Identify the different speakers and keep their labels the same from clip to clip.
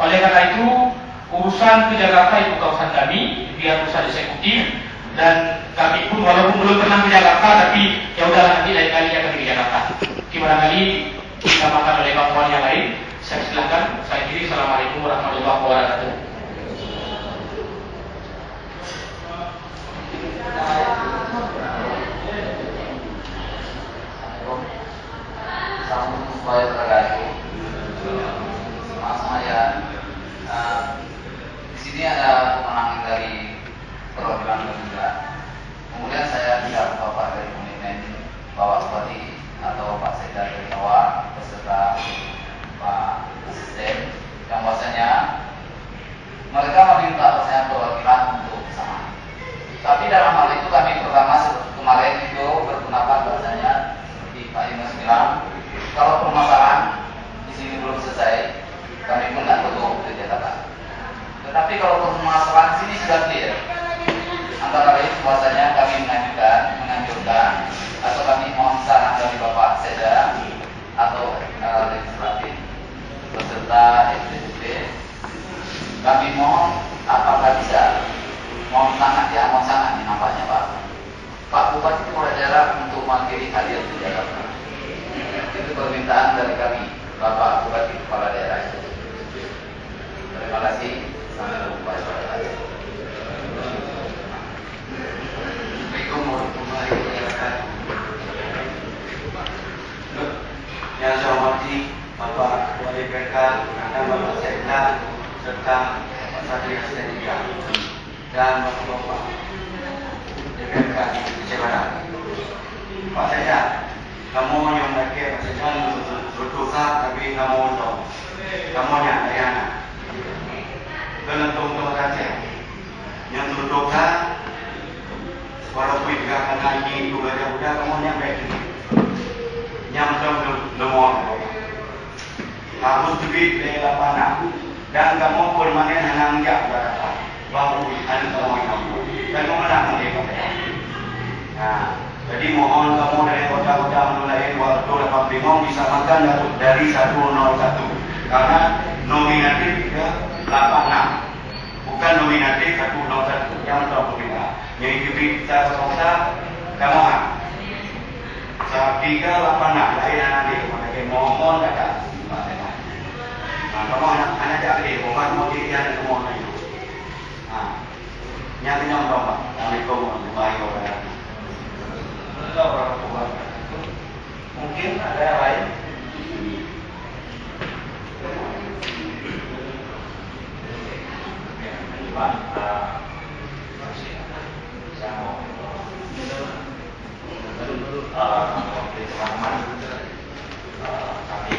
Speaker 1: Oleh karena itu, urusan ke Jakarta itu kawasan kami, biar urusan eksekutif, dan kami pun walaupun belum pernah ke Jakarta, tapi ya udahlah nanti lain kali akan ke Jakarta. Gimana kali ditambahkan oleh kawan-kawan yang lain. Saya silakan. Saya kiri. Assalamualaikum warahmatullahi wabarakatuh.
Speaker 2: Mas saya di sini ada kemenangan dari perwakilan juga. Kemudian saya tidak Bapak dari komitmen Bapak Bupati atau Pak Sekda dari Jawa beserta Pak Asisten yang bahwasanya mereka meminta saya perwakilan untuk bersama. Tapi dalam hal itu kami pertama kemarin itu berpendapat bahwasanya seperti Pak Imas bilang, kalau permasalahan di sini belum selesai, kami pun tidak tutup kegiatan. Tetapi kalau permasalahan sini sudah clear, antara lain bahwasanya kami menganjurkan atau kami mohon saran dari Bapak Sekda atau legislatif beserta eksekutif, kami mohon apakah bisa mohon sangat nih nampaknya Pak Bupati Kepala Daerah untuk mandiri hadir di Jakarta. Itu permintaan dari kami, Bapak Bupati Kepala Daerah. Terima kasih. Sampai jumpa.
Speaker 3: Assalamualaikum warahmatullahi wabarakatuh. Yang saya hormati Bapak Wali PK dan Bapak Sekda serta Bapak Satri Asdika dan Bapak DPRK Indonesia Barat. Pak Sekda, kamu yang pakai Pak Sekda berdosa tapi kamu tahu, kamu yang Ayana. Kenapa saja yang berdosa walaupun juga akan ngaji itu udah kamu nyampe ini nyampe lemon harus duit dari lapangan dan kamu permanen henang jak berapa bahu anu kamu dan kamu menang dia kata. Nah, jadi mohon kamu dari kota-kota mulai waktu 85 bisa makan dari 101 karena nominatif ke 86 bukan nominatif 101 yang tahu kita. Jadi kita selesai kamu saat 386 lain nanti mereka mohon dekat. Nah, kamu anak jadi bukan mau jadi kamu itu. Nah, nyata nyampe Pak. Assalamualaikum warahmatullahi wabarakatuh.
Speaker 1: Mungkin ada yang lain. Pak, saya mau mewakili teman-teman. Kami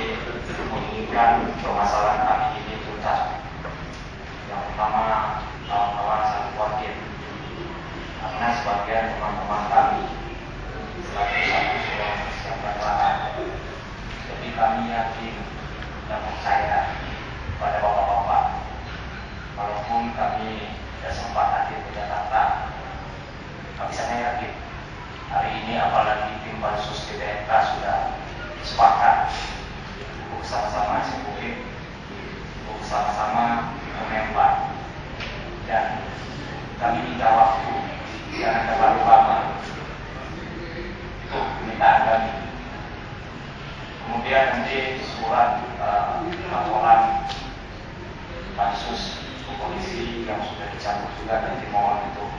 Speaker 1: menginginkan permasalahan kami ini tuntas. Yang pertama, kawan-kawan sangat khawatir karena sebagian teman-teman kami satu sudah siapkan lahan. Jadi kami yakin dan percaya pada bapak-bapak. Walaupun kami tidak sempat hadir ke Jakarta, tapi saya yakin hari ini apalagi tim Pansus DPRK sudah sepakat bersama-sama eksekutif, bersama-sama menembak, dan kami minta waktu jangan terlalu lama untuk permintaan kami. Kemudian nanti surat laporan Pansus polisi yang sudah dicabut juga nanti mohon untuk